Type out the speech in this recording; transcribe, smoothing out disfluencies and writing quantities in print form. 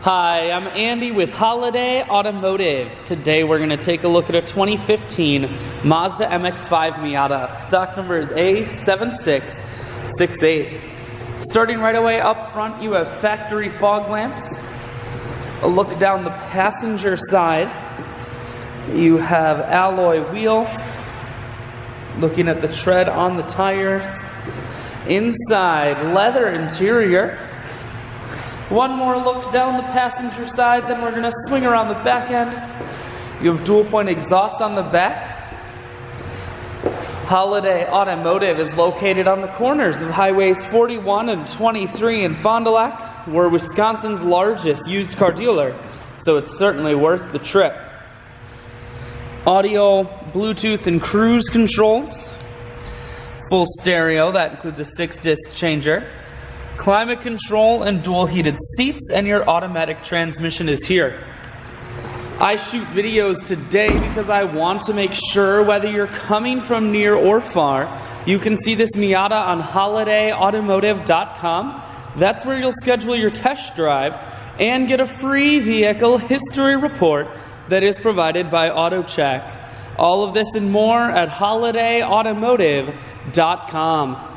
Hi, I'm Andy with Holiday Automotive. Today we're going to take a look at a 2015 Mazda MX-5 Miata. Stock number is A7668. Starting right away up front, you have factory fog lamps. A look down the passenger side, you have alloy wheels. Looking at the tread on the tires. Inside, leather interior. One more look down the passenger side, then we're going to swing around the back end. You have dual point exhaust on the back. Holiday Automotive is located on the corners of highways 41 and 23 in Fond du Lac. We're Wisconsin's largest used car dealer, so it's certainly worth the trip. Audio, Bluetooth, and cruise controls. Full stereo, that includes a 6-disc changer. Climate control and dual heated seats, and your automatic transmission is here. I shoot videos today because I want to make sure whether you're coming from near or far, you can see this Miata on holidayautomotive.com. That's where you'll schedule your test drive and get a free vehicle history report that is provided by AutoCheck. All of this and more at holidayautomotive.com.